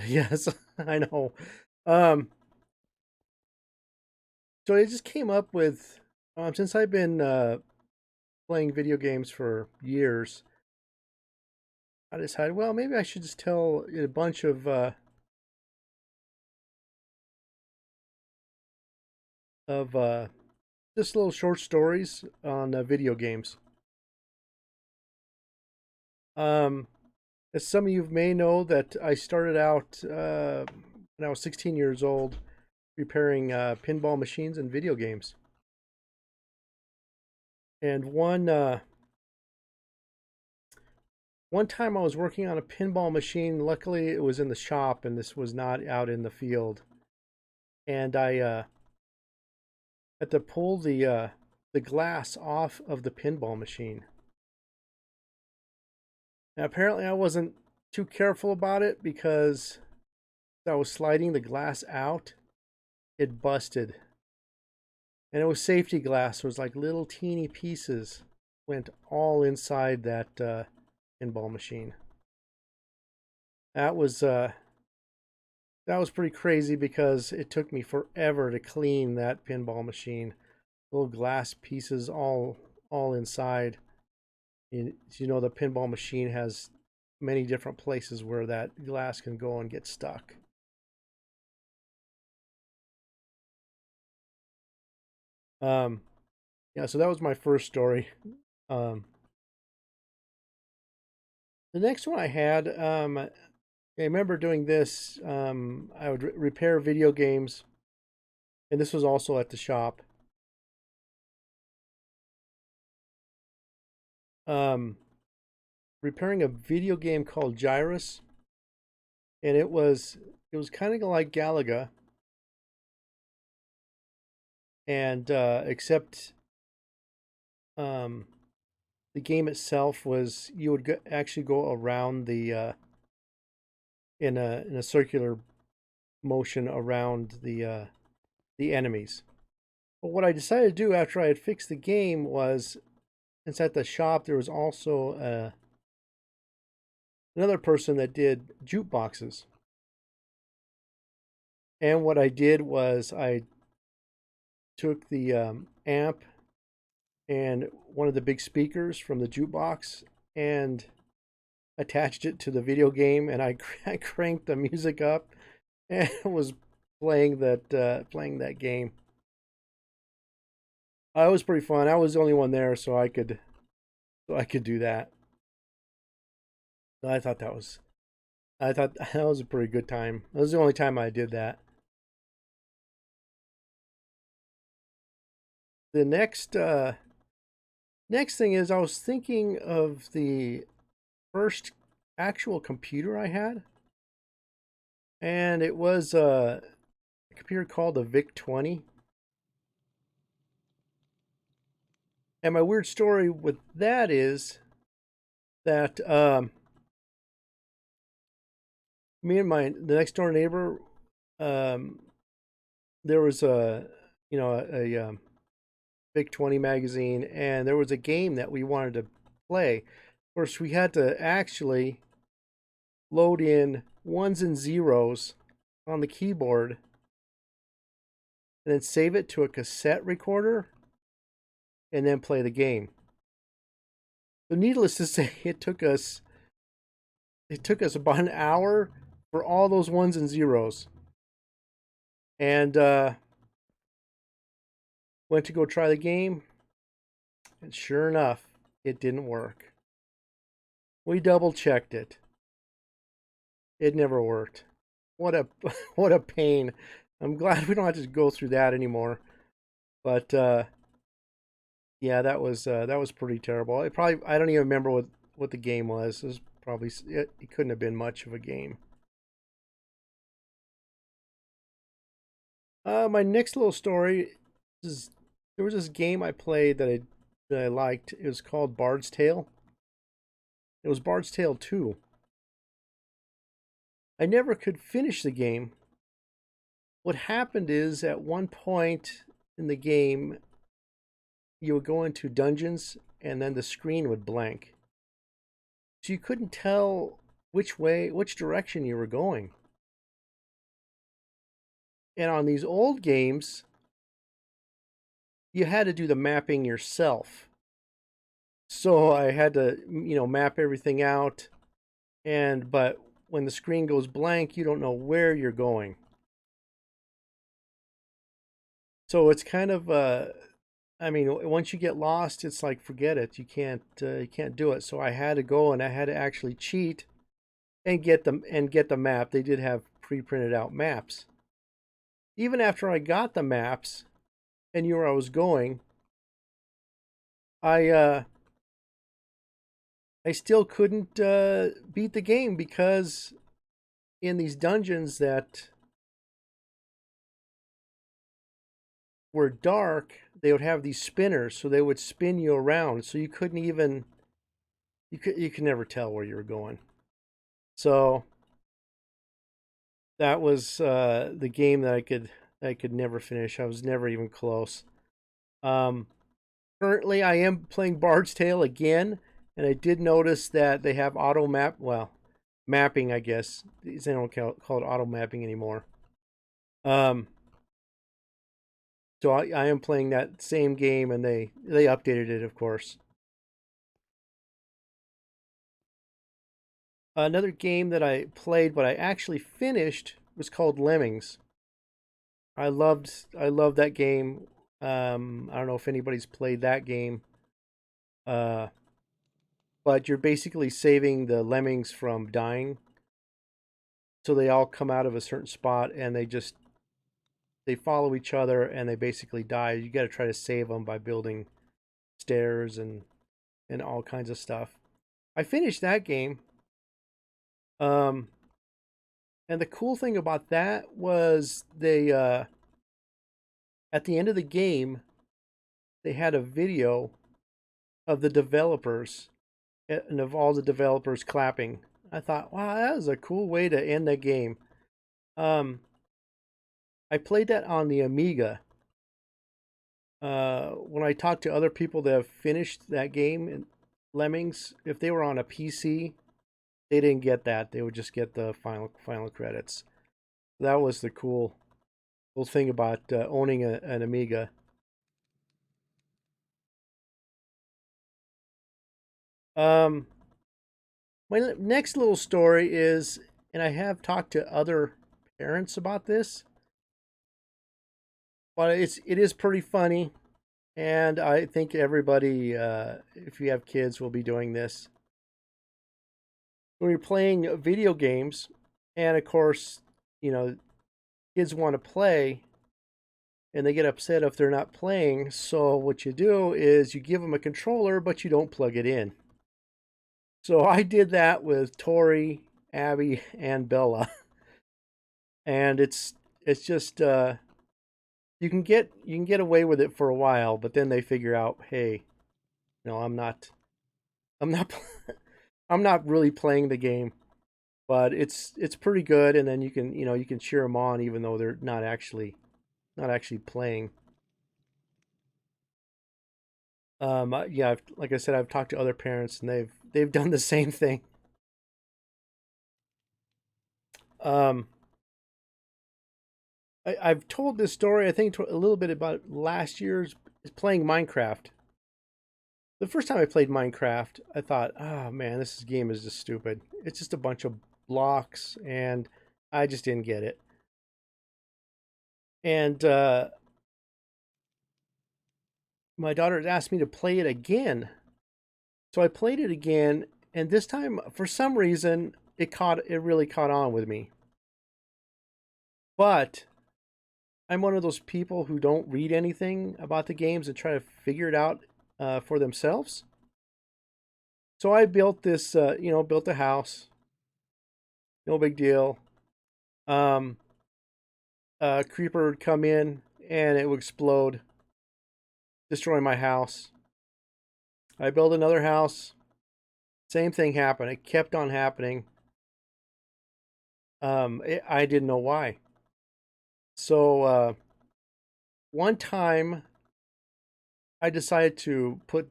Yes, I know. Um, so I just came up with since I've been playing video games for years, I decided, well, maybe I should just tell a bunch of just little short stories on video games. Um, as some of you may know, that I started out when I was 16 years old repairing pinball machines and video games. And one time I was working on a pinball machine. Luckily, it was in the shop, and this was not out in the field. And I had to pull the glass off of the pinball machine. And apparently, I wasn't too careful about it because I was sliding the glass out. It busted, and it was safety glass. So it was like little teeny pieces went all inside that pinball machine. That was uh, that was pretty crazy because it took me forever to clean that pinball machine. Little glass pieces all inside. You know, the pinball machine has many different places where that glass can go and get stuck. Um, yeah, so that was my first story. Um, the next one I had, I remember doing this. I would repair video games, and this was also at the shop. Um, Repairing a video game called Gyrus, and it was kind of like Galaga, and except um, the game itself was you would actually go around the in a circular motion around the enemies. But what I decided to do after I had fixed the game was, since at the shop there was also another person that did jukeboxes, and what I did was I took the amp and one of the big speakers from the jukebox and attached it to the video game, and I cranked the music up and was playing that game. It was pretty fun. I was the only one there, so I could do that. So I thought that was a pretty good time. That was the only time I did that. The next thing is I was thinking of the first actual computer I had, and it was a computer called the VIC 20. And my weird story with that is that me and the next door neighbor, um, there was a Big 20 magazine, and there was a game that we wanted to play. Of course, we had to actually load in ones and zeros on the keyboard and then save it to a cassette recorder and then play the game. So needless to say, it took us about an hour for all those ones and zeros. And went to go try the game, and sure enough, it didn't work. We double checked it. It never worked. What a what a pain. I'm glad we don't have to go through that anymore. But yeah, that was pretty terrible. I don't even remember what the game was. It was probably it couldn't have been much of a game. My next little story is, there was this game I played that I liked. It was called Bard's Tale. It was Bard's Tale 2. I never could finish the game. What happened is, at one point in the game, you would go into dungeons and then the screen would blank. So you couldn't tell which direction you were going. And on these old games, you had to do the mapping yourself. So I had to, map everything out. But when the screen goes blank, you don't know where you're going. So it's kind of, I mean, once you get lost, it's like forget it. You can't do it. So I had to go and I had to actually cheat and get the map. They did have pre-printed out maps. Even after I got the maps and knew where I was going, I I still couldn't beat the game because in these dungeons that were dark, they would have these spinners, so they would spin you around, so you couldn't even you could never tell where you were going. So that was the game that I could never finish. I was never even close. Um, Currently, I am playing Bard's Tale again, and I did notice that they have auto map. Well, mapping, I guess. They don't call it auto mapping anymore. Um, so I am playing that same game, and they updated it, of course. Another game that I played, but I actually finished, was called Lemmings. I loved that game. I don't know if anybody's played that game, uh, but you're basically saving the lemmings from dying. So they all come out of a certain spot and they follow each other and they basically die. You got to try to save them by building stairs and all kinds of stuff. I finished that game. Um, and the cool thing about that was they at the end of the game they had a video of the developers and of all the developers clapping. I thought, wow, that was a cool way to end the game. Um, I played that on the Amiga. When I talked to other people that have finished that game in Lemmings, if they were on a PC, they didn't get that. They would just get the final credits. That was the cool thing about owning an Amiga. Um, my next little story is, and I have talked to other parents about this, but it is pretty funny, and I think everybody, if you have kids, will be doing this. When you're playing video games, and of course, you know, kids want to play, and they get upset if they're not playing. So what you do is you give them a controller, but you don't plug it in. So I did that with Tori, Abby, and Bella, and it's just you can get away with it for a while, but then they figure out, hey, no, I'm not I'm not really playing the game, but it's pretty good. And then you can cheer them on even though they're not actually playing. Yeah, like I said, I've talked to other parents and they've done the same thing. Um, I've told this story, I think, a little bit about last year's playing Minecraft. The first time I played Minecraft, I thought, oh man, this game is just stupid. It's just a bunch of blocks, and I just didn't get it. And my daughter asked me to play it again. So I played it again, and this time, for some reason, it really caught on with me. But I'm one of those people who don't read anything about the games and try to figure it out for themselves. So I built this, built a house. No big deal. Um, a creeper would come in and it would explode, destroy my house. I built another house. Same thing happened. It kept on happening. I didn't know why. So one time I decided to put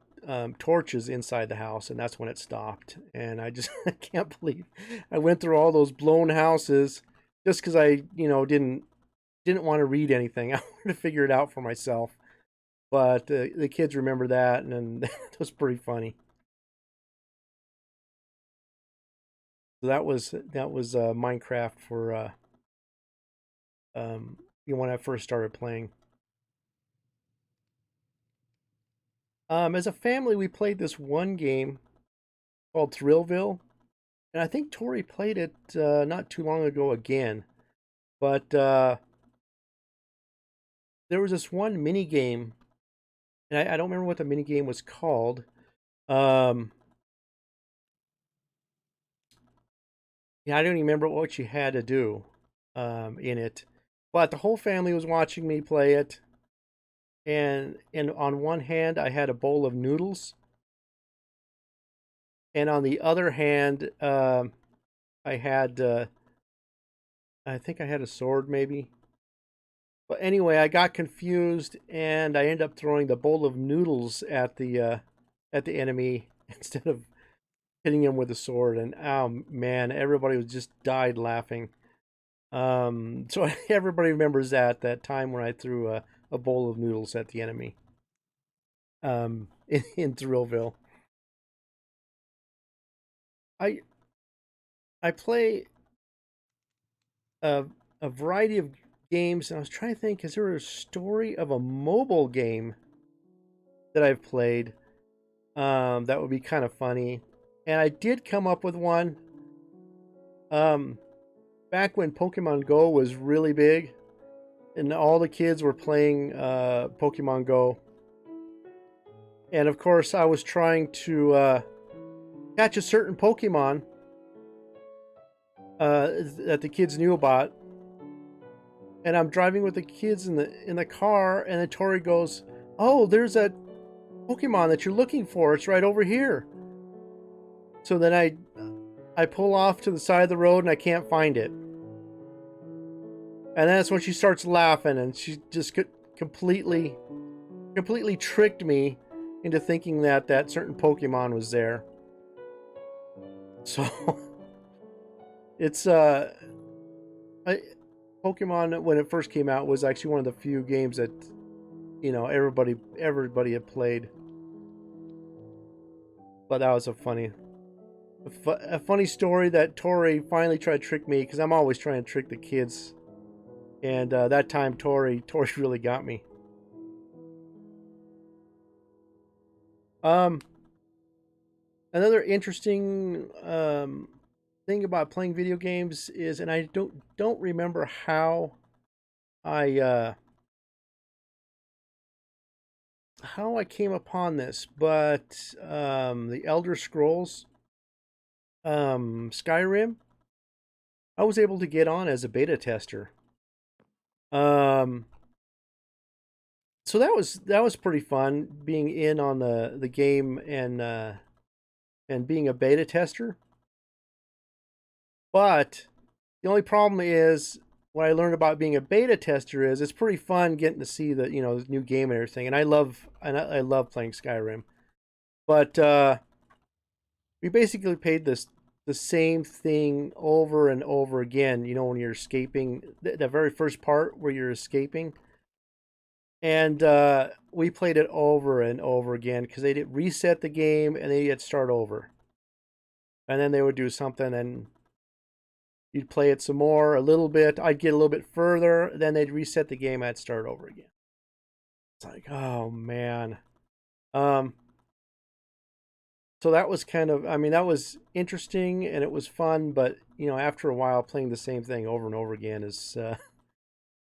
torches inside the house, and that's when it stopped. And I just I can't believe I went through all those blown houses just because I didn't didn't want to read anything. I wanted to figure it out for myself. But the kids remember that, and it was pretty funny. So that was Minecraft for um, when I first started playing. As a family, we played this one game called Thrillville, and I think Tori played it not too long ago again. But there was this one mini game, and I don't remember what the mini game was called. Um, yeah, I don't even remember what you had to do in it. But the whole family was watching me play it, and on one hand I had a bowl of noodles, and on the other hand I had I think I had a sword maybe. But anyway, I got confused and I ended up throwing the bowl of noodles at the enemy instead of hitting him with a sword. And oh man, everybody was just died laughing. So everybody remembers that time when I threw a bowl of noodles at the enemy in Thrillville. I I play a a variety of games, and I was trying to think: is there a story of a mobile game that I've played that would be kind of funny? And I did come up with one um, back when Pokemon Go was really big, and all the kids were playing Pokemon Go. And of course, I was trying to catch a certain Pokemon that the kids knew about. And I'm driving with the kids in the car, and then Tori goes, "Oh, there's that Pokemon that you're looking for. It's right over here." So then I pull off to the side of the road, and I can't find it. And that's when she starts laughing, and she just completely tricked me into thinking that that certain Pokemon was there. So it's I, Pokemon when it first came out was actually one of the few games that everybody had played. But that was a funny story that Tori finally tried to trick me, because I'm always trying to trick the kids, and that time Tori really got me. Um, Another interesting thing about playing video games is, and I don't remember I uh, how I came upon this, but the Elder Scrolls, Skyrim, I was able to get on as a beta tester. Um, so that was pretty fun being in on the game and being a beta tester. But the only problem is what I learned about being a beta tester is it's pretty fun getting to see the the new game and everything. And I love playing Skyrim. But we basically paid the same thing over and over again. When you're escaping the very first part where you're escaping, and we played it over and over again because they did reset the game and they'd start over, and then they would do something and you'd play it some more a little bit. I'd get a little bit further, then they'd reset the game. I'd start over again. It's like, oh man. Um, so that was that was interesting and it was fun, but after a while, playing the same thing over and over again is,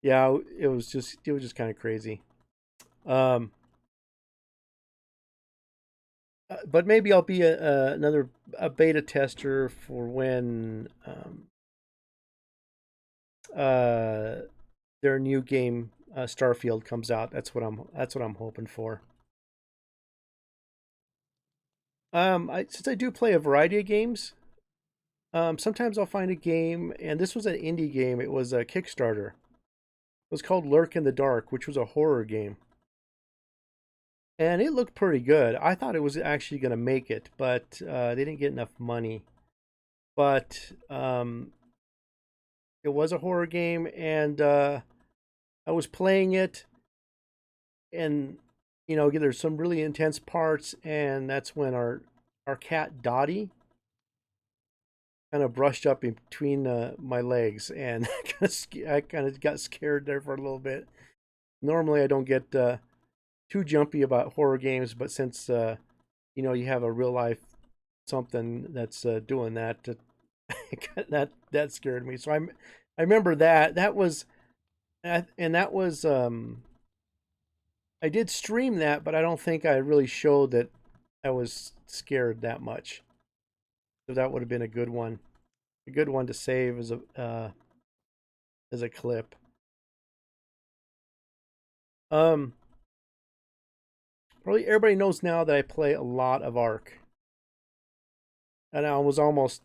yeah, it was just kind of crazy. Um, but maybe I'll be another beta tester for when uh, their new game Starfield comes out. That's what I'm hoping for. Since I do play a variety of games, sometimes I'll find a game, and this was an indie game. It was a Kickstarter. It was called Lurk in the Dark, which was a horror game, and it looked pretty good. I thought it was actually going to make it, but they didn't get enough money. But it was a horror game, and I was playing it, and there's some really intense parts, and that's when our cat Dottie kind of brushed up in between my legs, and I kind of got scared there for a little bit. Normally, I don't get too jumpy about horror games, but since you have a real life something that's doing that, that scared me. So I remember that was and that was I did stream that, but I don't think I really showed that I was scared that much. So that would have been a good one to save as a clip. Um, Probably everybody knows now that I play a lot of Ark, and I was almost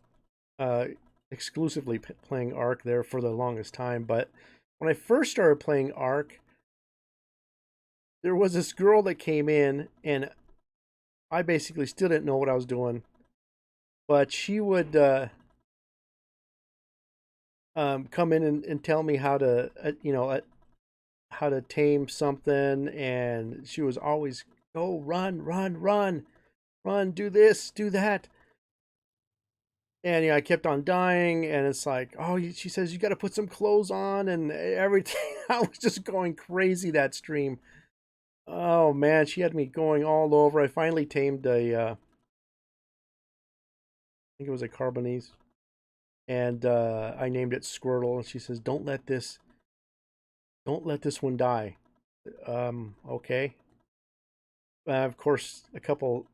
uh, exclusively playing Ark there for the longest time. But when I first started playing Ark, there was this girl that came in, and I basically still didn't know what I was doing. But she would come in and tell me how to, how to tame something, and she was always go run, run, run, run, do this, do that. And I kept on dying, and it's like, oh, she says you got to put some clothes on and everything. I was just going crazy that stream. Oh man, she had me going all over. I finally tamed I think it was a Carbonese, and I named it Squirtle. And she says, don't let this one die. Okay. Of course, a couple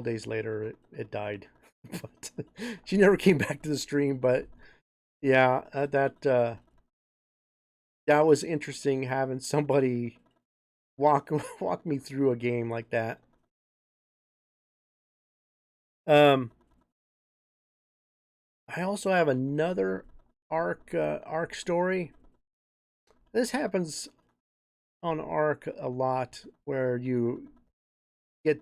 days later, it died. But she never came back to the stream. But yeah, that was interesting having somebody walk walk me through a game like that. Um, I also have another arc story. This happens on Ark a lot, where you get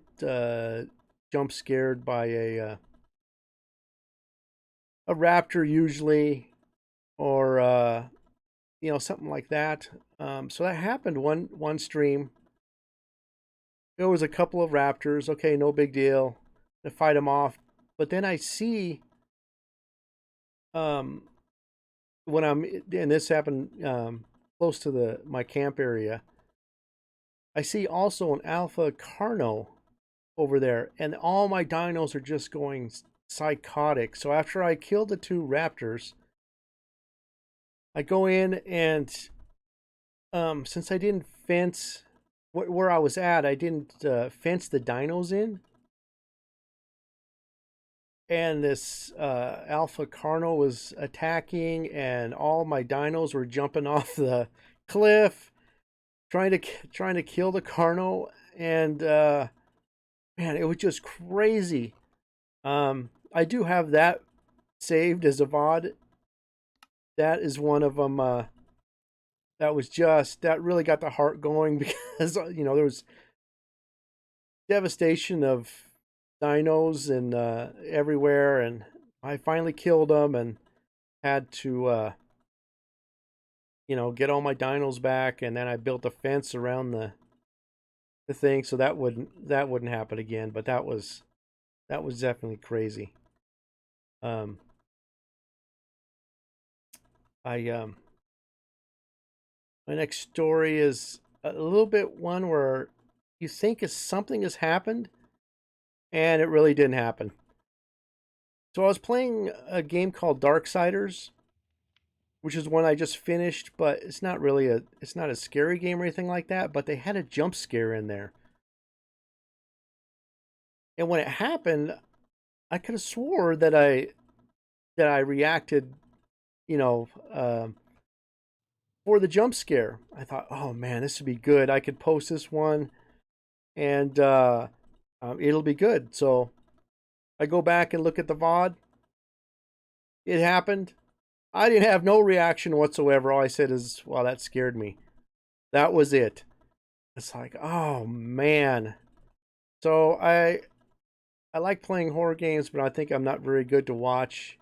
jump scared by a raptor usually, or something like that. So that happened one stream. There was a couple of raptors. Okay, no big deal. To fight them off, but then I see um, when I'm and this happened close to the my camp area. I see also an alpha carno over there, and all my dinos are just going psychotic. So after I kill the two raptors, I go in, and since I didn't fence where I was at, I didn't fence the dinos in, and this alpha carno was attacking, and all my dinos were jumping off the cliff, trying to kill the carno, and man, it was just crazy. I do have that saved as a VOD. That is one of them. That really got the heart going because there was devastation of dinos and everywhere, and I finally killed them and had to get all my dinos back, and then I built a fence around the thing so that wouldn't happen again. But that was definitely crazy. Um, I My next story is a little bit one where you think something has happened, and it really didn't happen. So I was playing a game called Darksiders, which is one I just finished, but it's not a scary game or anything like that, but they had a jump scare in there. And when it happened, I could have swore that I reacted, you know, for the jump scare. I thought, oh man, this would be good. I could post this one, and it'll be good. So I go back and look at the VOD. It happened. I didn't have no reaction whatsoever. All I said is, "Wow, that scared me." That was it. It's like, oh man. So I like playing horror games, but I think I'm not very good to watch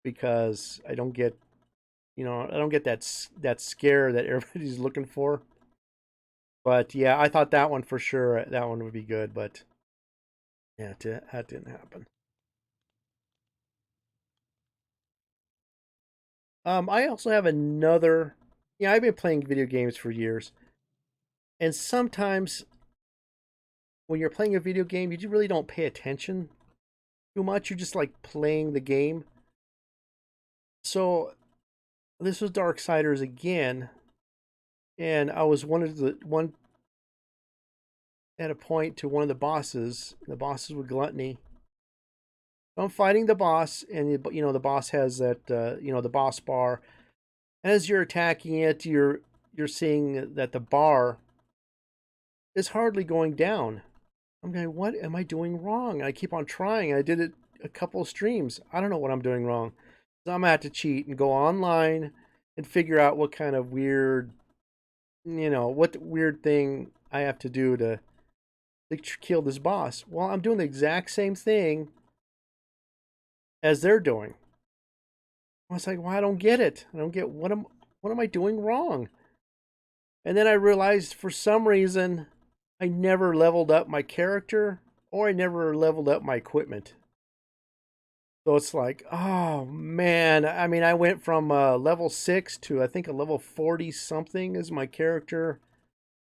because I don't get I don't get that scare that everybody's looking for. But yeah, I thought that one for sure, that one would be good, but yeah, that didn't happen. I also have another. Yeah, I've been playing video games for years, and sometimes when you're playing a video game, you really don't pay attention too much. You're just like playing the game. So this was Darksiders again, and I was one at a point to one of the bosses. The bosses with gluttony. So I'm fighting the boss, and the boss has that the boss bar. And as you're attacking it, you're seeing that the bar is hardly going down. I'm going, what am I doing wrong? And I keep on trying. I did it a couple of streams. I don't know what I'm doing wrong. So I'm gonna have to cheat and go online and figure out what kind of what weird thing I have to do to kill this boss. Well, I'm doing the exact same thing as they're doing. I was like, well, I don't get it. I don't get what am I doing wrong? And then I realized for some reason I never leveled up my character or I never leveled up my equipment. So it's like, oh man. I mean, I went from level 6 to I think a level 40 something is my character.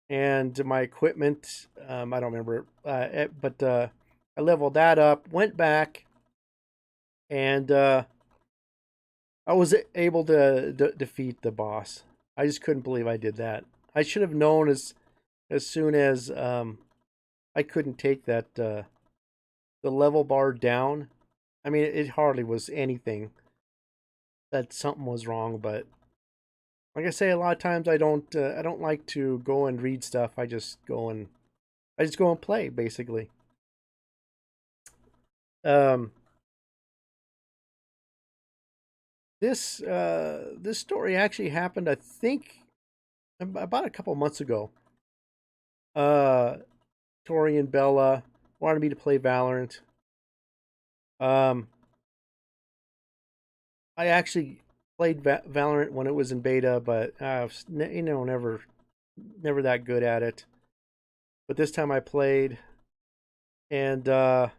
And my equipment, I don't remember, but I leveled that up, went back, and I was able to defeat the boss. I just couldn't believe I did that. I should have known as soon as I couldn't take that the level bar down. I mean, it hardly was anything that something was wrong, but like I say, a lot of times I don't like to go and read stuff. I just go and play basically. Um, this story actually happened, I think, about a couple months ago. Uh, Tori and Bella wanted me to play Valorant. Um, I actually played Valorant when it was in beta, but never that good at it. But this time I played, and that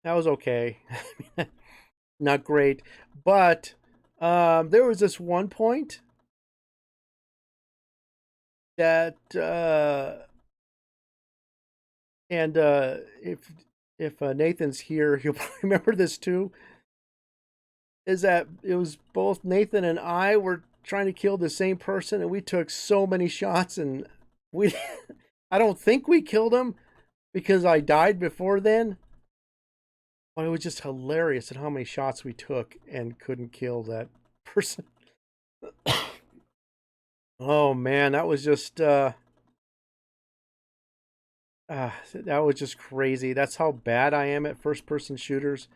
was okay. Not great, but there was this one point that and if Nathan's here, he'll remember this too. Is that it was both Nathan and I were trying to kill the same person, and we took so many shots, and we I don't think we killed him because I died before then. But it was just hilarious at how many shots we took and couldn't kill that person. Oh man, that was just that was just crazy. That's how bad I am at first person shooters.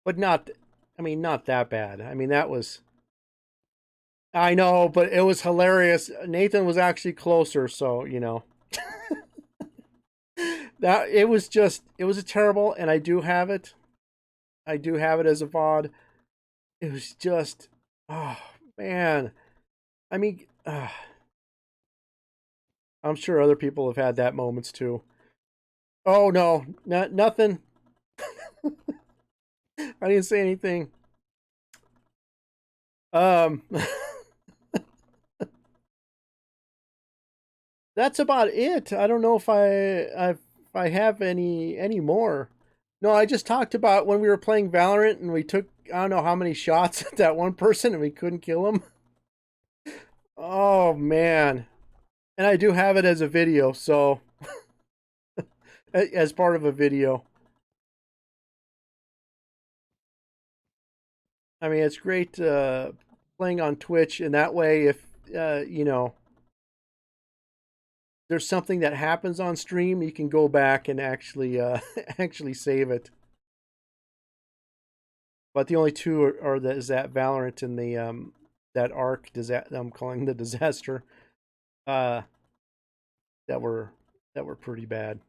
But not I mean not that bad. I mean that was I know, but it was hilarious. Nathan was actually closer, so that it was a terrible, and I do have it. I do have it as a VOD. It was just oh man. I mean, I'm sure other people have had that moments too. Oh no, nothing. I didn't say anything. Um, that's about it. I don't know if I have any more. No, I just talked about when we were playing Valorant and we took I don't know how many shots at that one person and we couldn't kill him. Oh man. And I do have it as a video, so as part of a video. I mean, it's great playing on Twitch, and that way, if there's something that happens on stream, you can go back and actually actually save it. But the only two are is that Valorant and the that Arc I'm calling the disaster uh, that were pretty bad.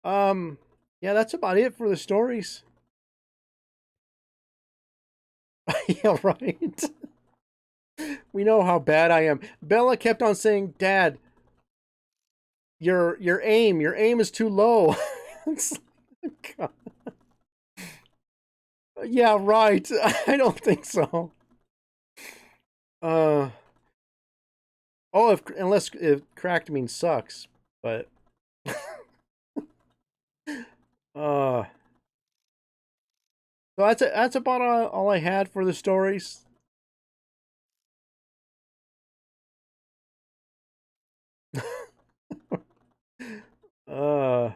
Um, yeah, that's about it for the stories. Yeah, right. We know how bad I am. Bella kept on saying, "Dad, your aim is too low." It's like, God. Yeah, right. I don't think so. Uh oh, if unless if cracked means sucks, but uh so that's about all I had for the stories. Uh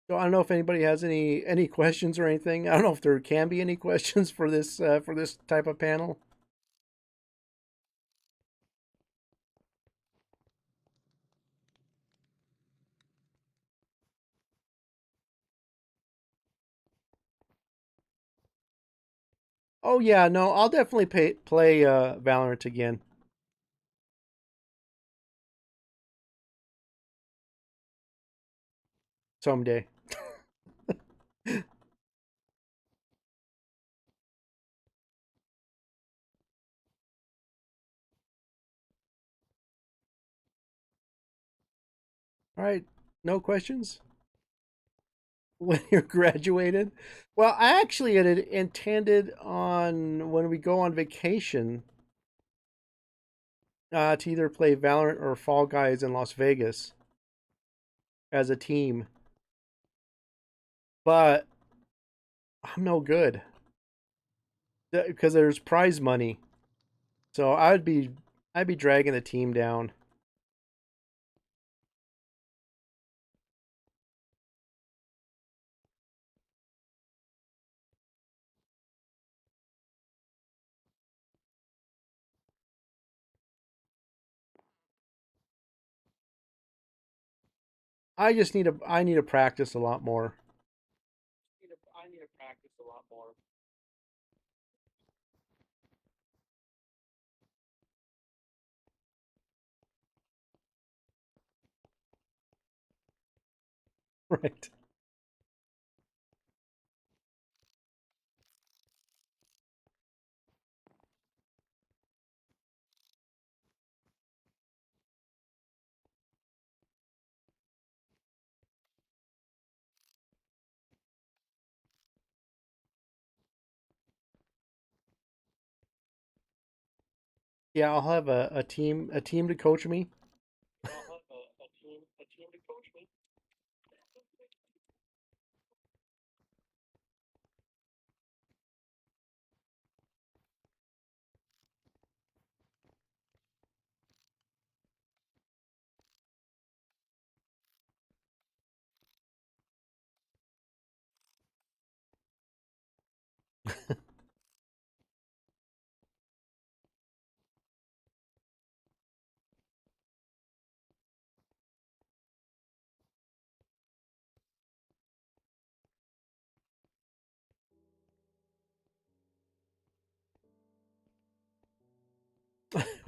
so I don't know if anybody has any questions or anything. I don't know if there can be any questions for this type of panel. Oh yeah, no, I'll definitely play Valorant again someday. All right, no questions when you're graduated. Well, I actually had intended on when we go on vacation to either play Valorant or Fall Guys in Las Vegas as a team, but I'm no good because there's prize money. So I'd be dragging the team down. I need to practice a lot more. I need to practice a lot more. Right. Yeah, I'll have a team to coach me. I'll have a team to coach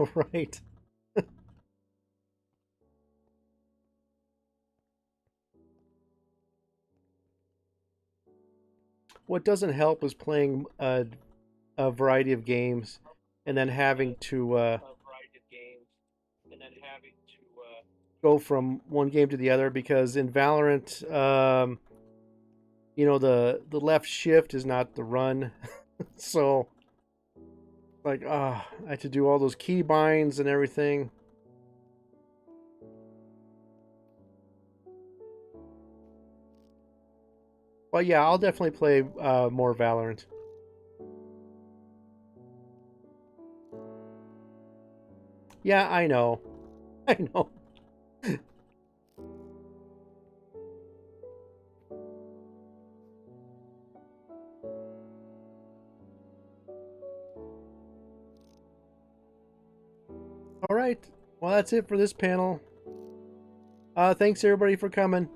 me. Right. What doesn't help is playing a variety of games and then having to go from one game to the other because in Valorant, the left shift is not the run, so like I had to do all those key binds and everything. But yeah, I'll definitely play more Valorant. Yeah, I know. I know. All right. Well, that's it for this panel. Thanks everybody for coming.